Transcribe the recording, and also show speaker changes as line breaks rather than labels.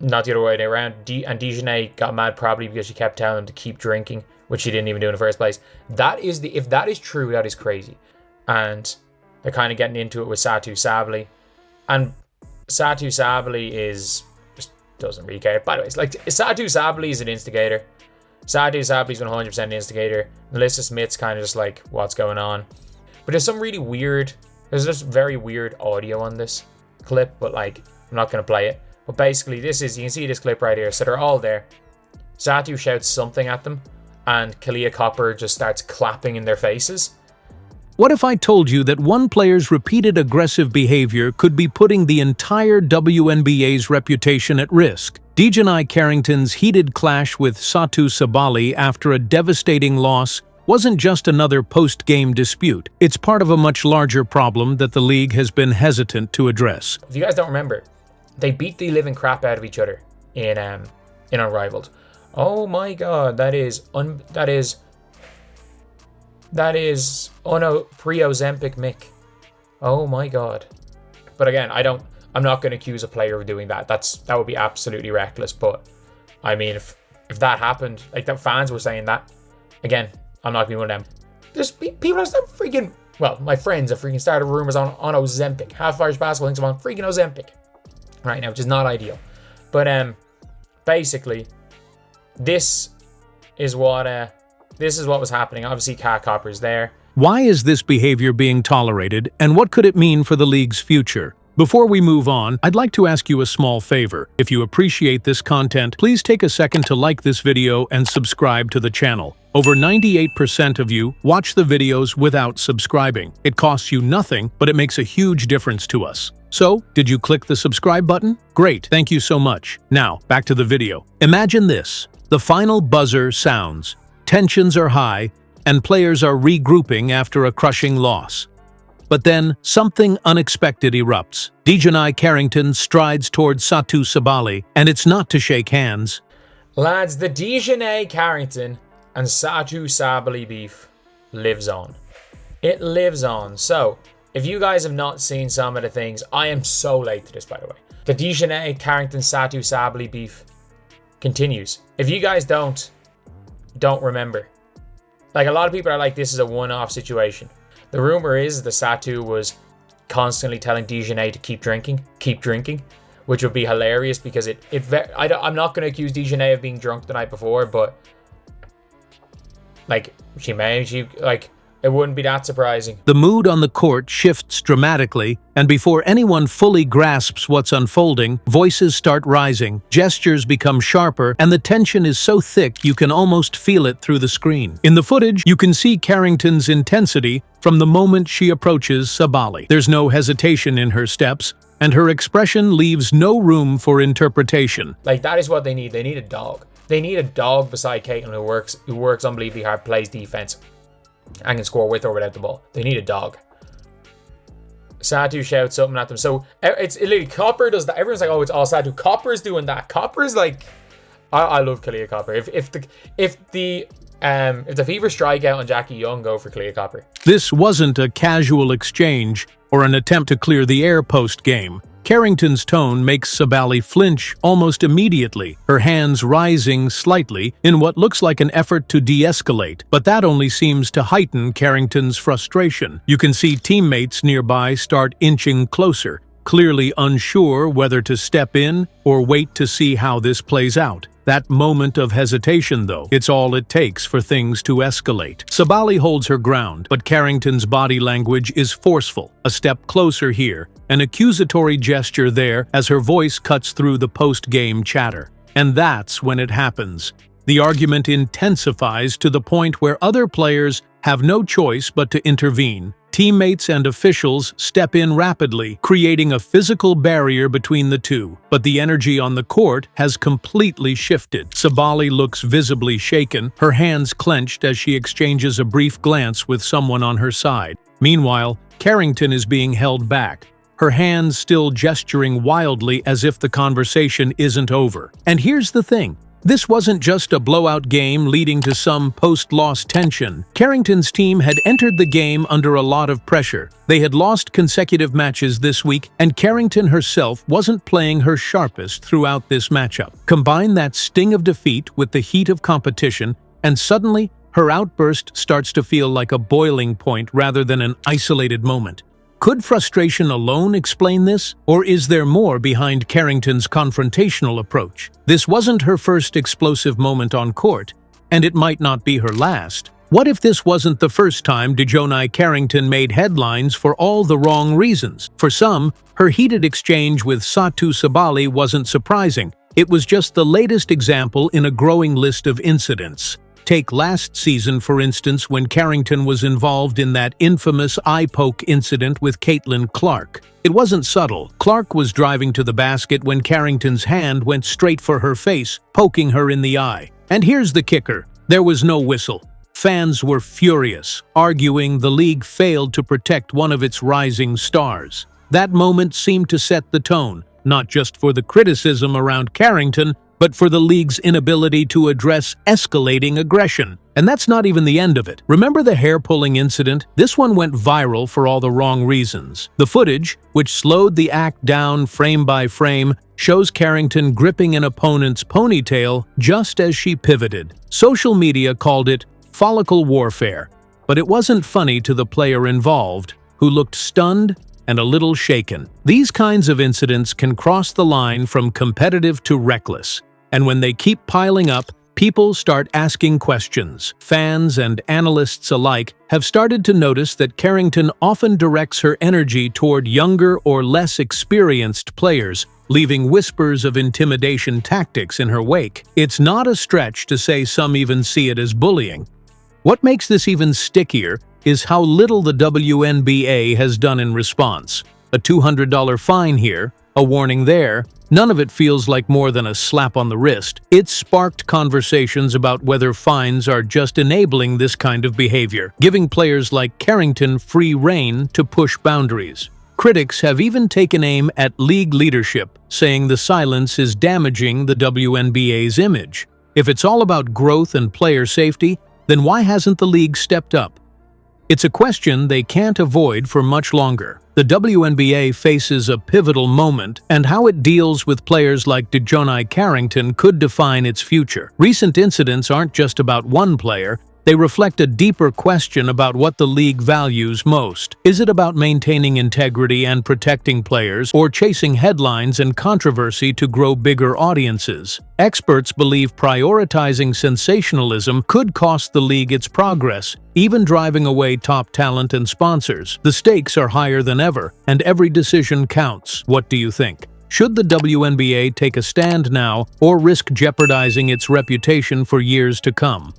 not the other way around. And Dijonai got mad probably because she kept telling him to keep drinking, which she didn't even do in the first place. If that is true, that is crazy. And they're kind of getting into it with Satou Sabally. And Satou Sabally just doesn't really care. By the way, it's like Satou Sabally is an instigator. Satou Sabally is 100% an instigator. Melissa Smith's kind of just like, what's going on? But there's just very weird audio on this clip, but like, I'm not going to play it. But basically, you can see this clip right here. So they're all there. Satou shouts something at them, and Kahleah Copper just starts clapping in their faces.
What if I told you that one player's repeated aggressive behavior could be putting the entire WNBA's reputation at risk? Dijonai Carrington's heated clash with Satou Sabally after a devastating loss wasn't just another post-game dispute. It's part of a much larger problem that the league has been hesitant to address.
If you guys don't remember, they beat the living crap out of each other in Unrivaled. Oh my god, that is pre-Ozempic Mick. Oh my god. But again, I'm not going to accuse a player of doing that. That would be absolutely reckless. But I mean, if that happened, like the fans were saying that, again, I'm not being one of them. There's people that freaking, well, my friends have freaking started rumors on Ozempic. Half Irish basketball thinks I'm on freaking Ozempic right now, which is not ideal. But basically, this is what was happening. Obviously, Cat Copper's there.
Why is this behavior being tolerated, and what could it mean for the league's future? Before we move on, I'd like to ask you a small favor. If you appreciate this content, please take a second to like this video and subscribe to the channel. Over 98% of you watch the videos without subscribing. It costs you nothing, but it makes a huge difference to us. So, did you click the subscribe button? Great, thank you so much. Now, back to the video. Imagine this. The final buzzer sounds. Tensions are high, and players are regrouping after a crushing loss. But then, something unexpected erupts. Dijonai Carrington strides towards Satou Sabally, and it's not to shake hands.
Lads, the Dijonai Carrington and Satou Sabally beef lives on. It lives on. So, if you guys have not seen some of the things, I am so late to this, by the way. The Dijonai Carrington Satou Sabally beef continues. If you guys don't remember. Like, a lot of people are like, this is a one-off situation. The rumor is that Satou was constantly telling Dijonai to keep drinking, which would be hilarious because I'm not going to accuse Dijonai of being drunk the night before, but like it wouldn't be that surprising.
The mood on the court shifts dramatically, and before anyone fully grasps what's unfolding, voices start rising, gestures become sharper, and the tension is so thick you can almost feel it through the screen. In the footage, you can see Carrington's intensity from the moment she approaches Sabally. There's no hesitation in her steps, and her expression leaves no room for interpretation.
Like, that is what they need. They need a dog. They need a dog beside Caitlin who works unbelievably hard, plays defense, and can score with or without the ball. They need a dog. Satou shouts something at them. So it's literally Copper does that. Everyone's like, oh, it's all Satou. Copper's doing that. Copper's like, I love Kahleah Copper. If the Fever strike out on Jackie Young, go for Kahleah Copper.
This wasn't a casual exchange or an attempt to clear the air post-game. Carrington's tone makes Sabally flinch almost immediately, her hands rising slightly in what looks like an effort to de-escalate, but that only seems to heighten Carrington's frustration. You can see teammates nearby start inching closer, clearly unsure whether to step in or wait to see how this plays out. That moment of hesitation, though, it's all it takes for things to escalate. Sabally holds her ground, but Carrington's body language is forceful. A step closer here, an accusatory gesture there as her voice cuts through the post-game chatter. And that's when it happens. The argument intensifies to the point where other players have no choice but to intervene. Teammates and officials step in rapidly, creating a physical barrier between the two. But the energy on the court has completely shifted. Sabally looks visibly shaken, her hands clenched as she exchanges a brief glance with someone on her side. Meanwhile, Carrington is being held back, her hands still gesturing wildly as if the conversation isn't over. And here's the thing. This wasn't just a blowout game leading to some post-loss tension. Carrington's team had entered the game under a lot of pressure. They had lost consecutive matches this week, and Carrington herself wasn't playing her sharpest throughout this matchup. Combine that sting of defeat with the heat of competition, and suddenly, her outburst starts to feel like a boiling point rather than an isolated moment. Could frustration alone explain this, or is there more behind Carrington's confrontational approach? This wasn't her first explosive moment on court, and it might not be her last. What if this wasn't the first time Dijonai Carrington made headlines for all the wrong reasons? For some, her heated exchange with Satou Sabally wasn't surprising. It was just the latest example in a growing list of incidents. Take last season, for instance, when Carrington was involved in that infamous eye poke incident with Caitlin Clark. It wasn't subtle. Clark was driving to the basket when Carrington's hand went straight for her face, poking her in the eye. And here's the kicker. There was no whistle. Fans were furious, arguing the league failed to protect one of its rising stars. That moment seemed to set the tone, not just for the criticism around Carrington, but for the league's inability to address escalating aggression. And that's not even the end of it. Remember the hair-pulling incident? This one went viral for all the wrong reasons. The footage, which slowed the act down frame by frame, shows Carrington gripping an opponent's ponytail just as she pivoted. Social media called it follicle warfare, but it wasn't funny to the player involved, who looked stunned and a little shaken. These kinds of incidents can cross the line from competitive to reckless. And when they keep piling up, people start asking questions. Fans and analysts alike have started to notice that Carrington often directs her energy toward younger or less experienced players, leaving whispers of intimidation tactics in her wake. It's not a stretch to say some even see it as bullying. What makes this even stickier is how little the WNBA has done in response. A $200 fine here, a warning there, none of it feels like more than a slap on the wrist. It sparked conversations about whether fines are just enabling this kind of behavior, giving players like Carrington free rein to push boundaries. Critics have even taken aim at league leadership, saying the silence is damaging the WNBA's image. If it's all about growth and player safety, then why hasn't the league stepped up? It's a question they can't avoid for much longer. The WNBA faces a pivotal moment, and how it deals with players like Dijonai Carrington could define its future. Recent incidents aren't just about one player, they reflect a deeper question about what the league values most. Is it about maintaining integrity and protecting players, or chasing headlines and controversy to grow bigger audiences? Experts believe prioritizing sensationalism could cost the league its progress, even driving away top talent and sponsors. The stakes are higher than ever, and every decision counts. What do you think? Should the WNBA take a stand now, or risk jeopardizing its reputation for years to come?